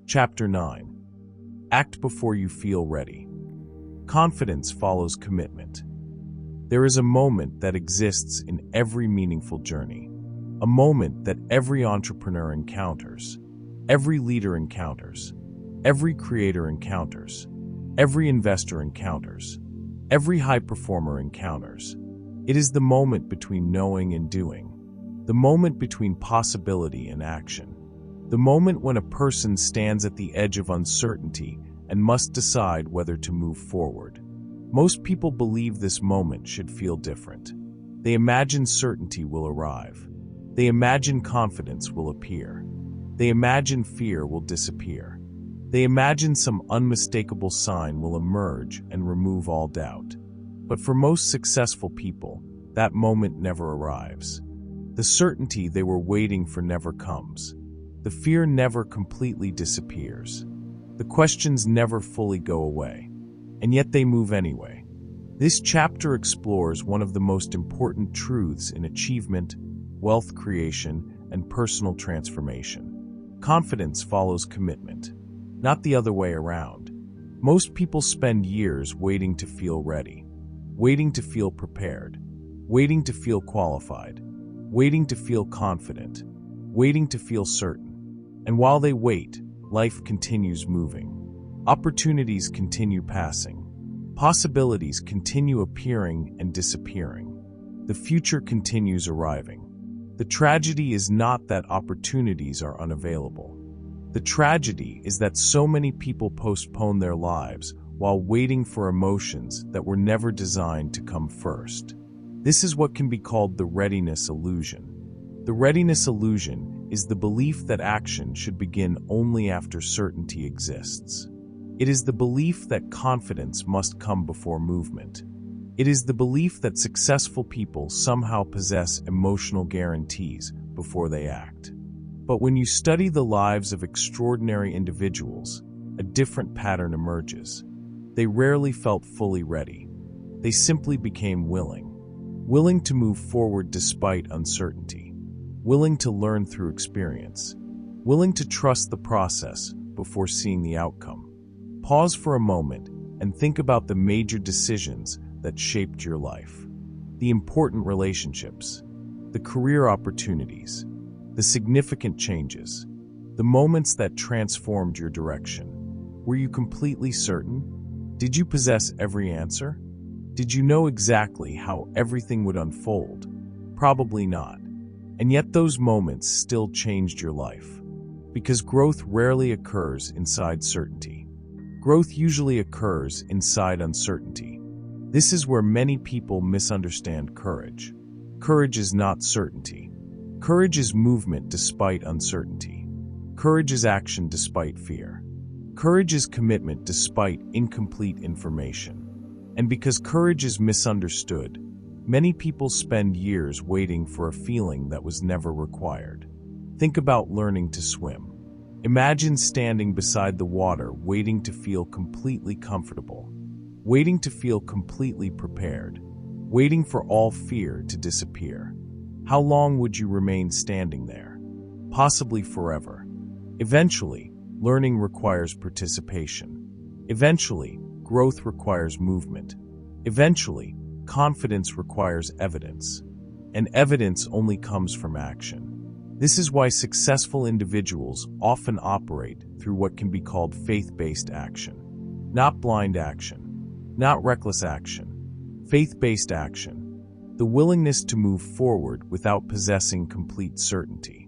Chapter 9. Act before you feel ready. Confidence follows commitment. There is a moment that exists in every meaningful journey, a moment that every entrepreneur encounters, every leader encounters, every creator encounters, every investor encounters, every high performer encounters. It is the moment between knowing and doing, the moment between possibility and action, the moment when a person stands at the edge of uncertainty and must decide whether to move forward. Most people believe this moment should feel different. They imagine certainty will arrive. They imagine confidence will appear. They imagine fear will disappear. They imagine some unmistakable sign will emerge and remove all doubt. But for most successful people, that moment never arrives. The certainty they were waiting for never comes. The fear never completely disappears. The questions never fully go away. And yet they move anyway. This chapter explores one of the most important truths in achievement, wealth creation, and personal transformation. Confidence follows commitment, not the other way around. Most people spend years waiting to feel ready, waiting to feel prepared, waiting to feel qualified, waiting to feel confident, waiting to feel certain. And while they wait, life continues moving. Opportunities continue passing. Possibilities continue appearing and disappearing. The future continues arriving. The tragedy is not that opportunities are unavailable. The tragedy is that so many people postpone their lives while waiting for emotions that were never designed to come first. This is what can be called the readiness illusion. The readiness illusion is the belief that action should begin only after certainty exists. It is the belief that confidence must come before movement. It is the belief that successful people somehow possess emotional guarantees before they act. But when you study the lives of extraordinary individuals, a different pattern emerges. They rarely felt fully ready. They simply became willing to move forward despite uncertainty, willing to learn through experience, willing to trust the process before seeing the outcome. Pause for a moment and think about the major decisions that shaped your life. The important relationships, the career opportunities, the significant changes, the moments that transformed your direction. Were you completely certain? Did you possess every answer? Did you know exactly how everything would unfold? Probably not. And yet those moments still changed your life. Because growth rarely occurs inside certainty. Growth usually occurs inside uncertainty. This is where many people misunderstand courage. Courage is not certainty. Courage is movement despite uncertainty. Courage is action despite fear. Courage is commitment despite incomplete information. And because courage is misunderstood, many people spend years waiting for a feeling that was never required. Think about learning to swim. Imagine standing beside the water waiting to feel completely comfortable, waiting to feel completely prepared, waiting for all fear to disappear. How long would you remain standing there? Possibly forever. Eventually, learning requires participation. Eventually, growth requires movement. Eventually, confidence requires evidence. And evidence only comes from action. This is why successful individuals often operate through what can be called faith-based action. Not blind action, not reckless action, faith-based action. The willingness to move forward without possessing complete certainty.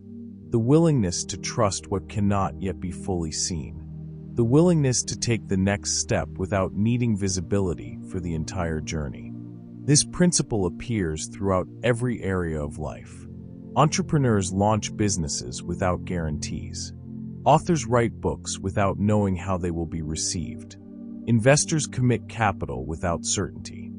The willingness to trust what cannot yet be fully seen. The willingness to take the next step without needing visibility for the entire journey. This principle appears throughout every area of life. Entrepreneurs launch businesses without guarantees. Authors write books without knowing how they will be received. Investors commit capital without certainty.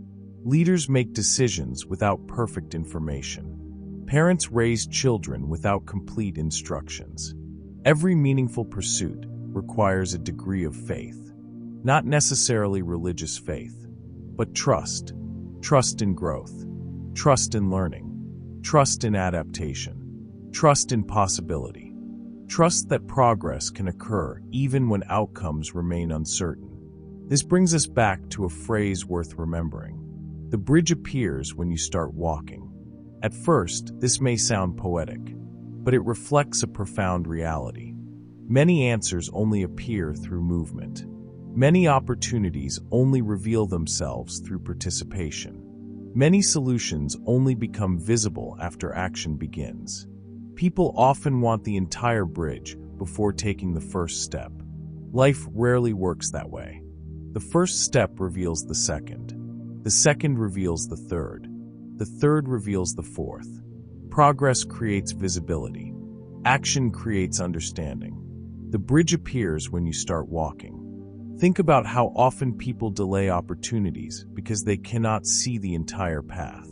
Leaders make decisions without perfect information. Parents raise children without complete instructions. Every meaningful pursuit requires a degree of faith. Not necessarily religious faith, but trust. Trust in growth. Trust in learning. Trust in adaptation. Trust in possibility. Trust that progress can occur even when outcomes remain uncertain. This brings us back to a phrase worth remembering. The bridge appears when you start walking. At first, this may sound poetic, but it reflects a profound reality. Many answers only appear through movement. Many opportunities only reveal themselves through participation. Many solutions only become visible after action begins. People often want the entire bridge before taking the first step. Life rarely works that way. The first step reveals the second. The second reveals the third. The third reveals the fourth. Progress creates visibility. Action creates understanding. The bridge appears when you start walking. Think about how often people delay opportunities because they cannot see the entire path.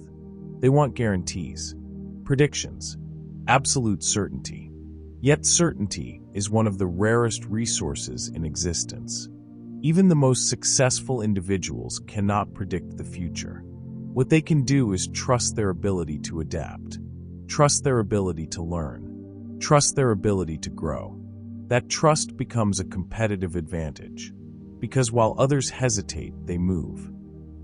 They want guarantees, predictions, absolute certainty. Yet certainty is one of the rarest resources in existence. Even the most successful individuals cannot predict the future. What they can do is trust their ability to adapt, trust their ability to learn, trust their ability to grow. That trust becomes a competitive advantage, because while others hesitate, they move.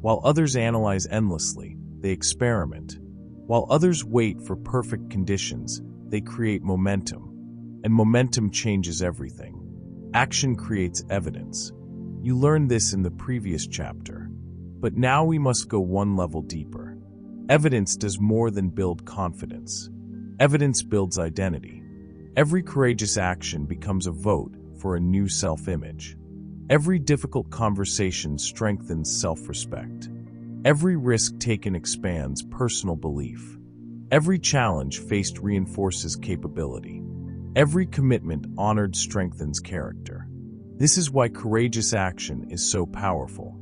While others analyze endlessly, they experiment. While others wait for perfect conditions, they create momentum. And momentum changes everything. Action creates evidence. You learned this in the previous chapter. But now we must go one level deeper. Evidence does more than build confidence. Evidence builds identity. Every courageous action becomes a vote for a new self-image. Every difficult conversation strengthens self-respect. Every risk taken expands personal belief. Every challenge faced reinforces capability. Every commitment honored strengthens character. This is why courageous action is so powerful.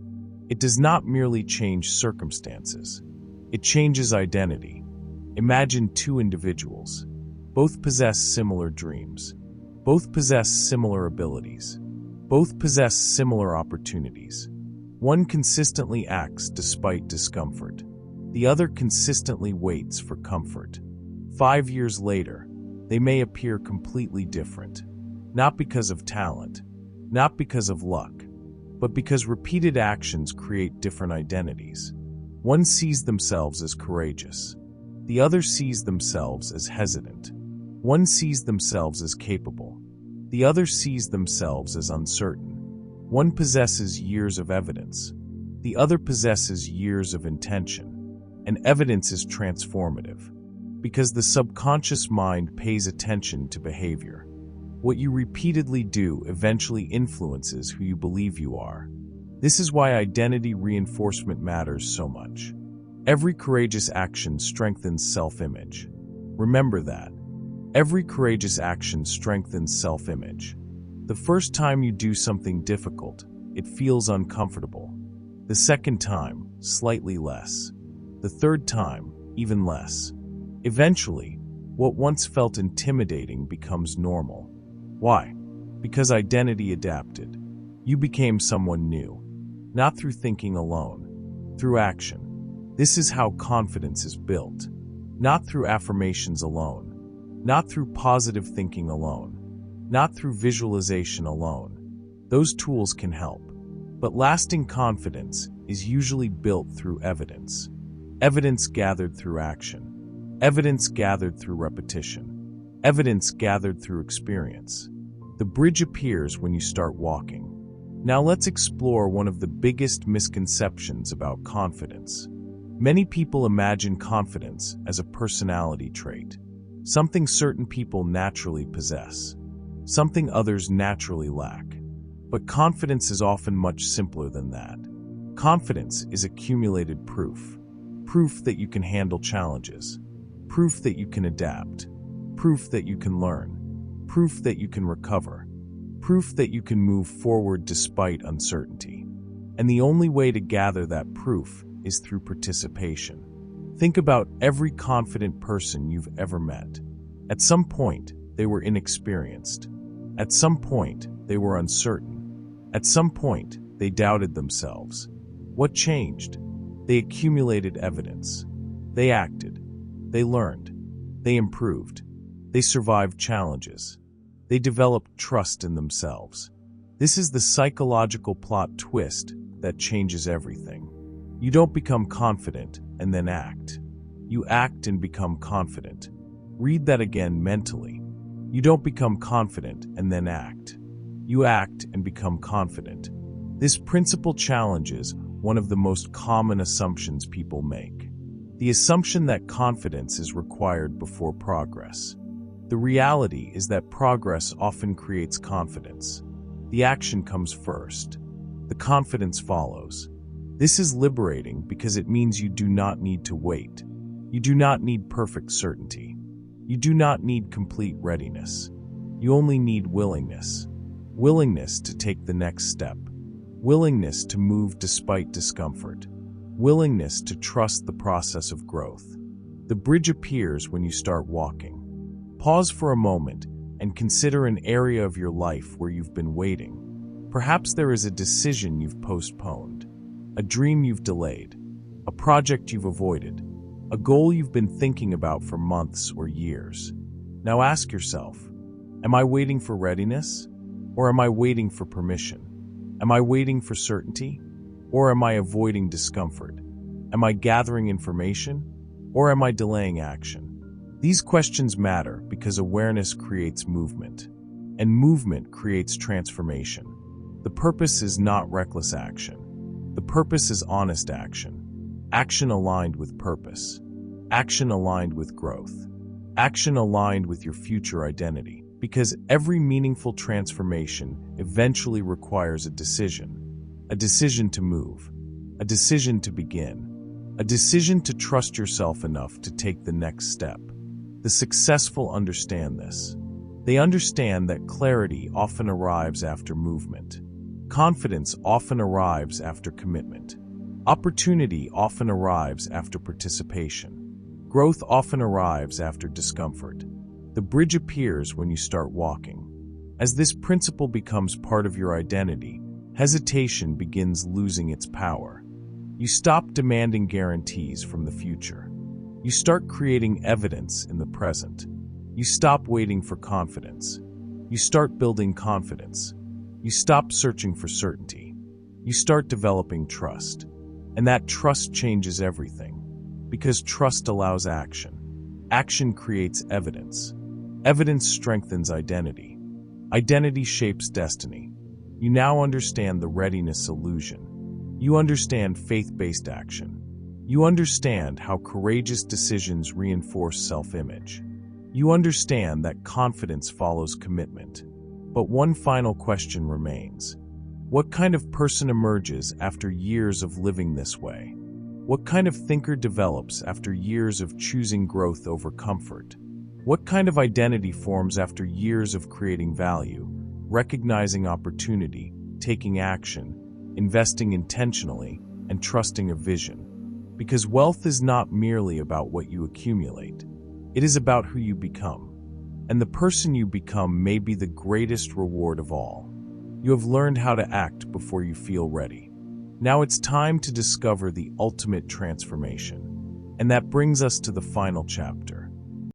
It does not merely change circumstances. It changes identity. Imagine two individuals. Both possess similar dreams. Both possess similar abilities. Both possess similar opportunities. One consistently acts despite discomfort. The other consistently waits for comfort. 5 years later, they may appear completely different. Not because of talent, not because of luck, but because repeated actions create different identities. One sees themselves as courageous. The other sees themselves as hesitant. One sees themselves as capable. The other sees themselves as uncertain. One possesses years of evidence. The other possesses years of intention. And evidence is transformative, because the subconscious mind pays attention to behavior. What you repeatedly do eventually influences who you believe you are. This is why identity reinforcement matters so much. Every courageous action strengthens self-image. Remember that. Every courageous action strengthens self-image. The first time you do something difficult, it feels uncomfortable. The second time, slightly less. The third time, even less. Eventually, what once felt intimidating becomes normal. Why? Because identity adapted. You became someone new. Not through thinking alone, through action. This is how confidence is built. Not through affirmations alone. Not through positive thinking alone. Not through visualization alone. Those tools can help. But lasting confidence is usually built through evidence. Evidence gathered through action. Evidence gathered through repetition. Evidence gathered through experience. The bridge appears when you start walking. Now let's explore one of the biggest misconceptions about confidence. Many people imagine confidence as a personality trait, something certain people naturally possess, something others naturally lack. But confidence is often much simpler than that. Confidence is accumulated proof. Proof that you can handle challenges. Proof that you can adapt. Proof that you can learn. Proof that you can recover. Proof that you can move forward despite uncertainty. And the only way to gather that proof is through participation. Think about every confident person you've ever met. At some point, they were inexperienced. At some point, they were uncertain. At some point, they doubted themselves. What changed? They accumulated evidence. They acted. They learned. They improved. They survived challenges. They develop trust in themselves. This is the psychological plot twist that changes everything. You don't become confident and then act. You act and become confident. Read that again mentally. You don't become confident and then act. You act and become confident. This principle challenges one of the most common assumptions people make. The assumption that confidence is required before progress. The reality is that progress often creates confidence. The action comes first. The confidence follows. This is liberating because it means you do not need to wait. You do not need perfect certainty. You do not need complete readiness. You only need willingness. Willingness to take the next step. Willingness to move despite discomfort. Willingness to trust the process of growth. The bridge appears when you start walking. Pause for a moment and consider an area of your life where you've been waiting. Perhaps there is a decision you've postponed, a dream you've delayed, a project you've avoided, a goal you've been thinking about for months or years. Now ask yourself, am I waiting for readiness? Or am I waiting for permission? Am I waiting for certainty? Or am I avoiding discomfort? Am I gathering information? Or am I delaying action? These questions matter because awareness creates movement, and movement creates transformation. The purpose is not reckless action. The purpose is honest action. Action aligned with purpose. Action aligned with growth. Action aligned with your future identity. Because every meaningful transformation eventually requires a decision to move, a decision to begin, a decision to trust yourself enough to take the next step. The successful understand this. They understand that clarity often arrives after movement. Confidence often arrives after commitment. Opportunity often arrives after participation. Growth often arrives after discomfort. The bridge appears when you start walking. As this principle becomes part of your identity, hesitation begins losing its power. You stop demanding guarantees from the future. You start creating evidence in the present. You stop waiting for confidence. You start building confidence. You stop searching for certainty. You start developing trust. And that trust changes everything. Because trust allows action. Action creates evidence. Evidence strengthens identity. Identity shapes destiny. You now understand the readiness illusion. You understand faith-based action. You understand how courageous decisions reinforce self-image. You understand that confidence follows commitment. But one final question remains. What kind of person emerges after years of living this way? What kind of thinker develops after years of choosing growth over comfort? What kind of identity forms after years of creating value, recognizing opportunity, taking action, investing intentionally, and trusting a vision? Because wealth is not merely about what you accumulate. It is about who you become. And the person you become may be the greatest reward of all. You have learned how to act before you feel ready. Now it's time to discover the ultimate transformation. And that brings us to the final chapter.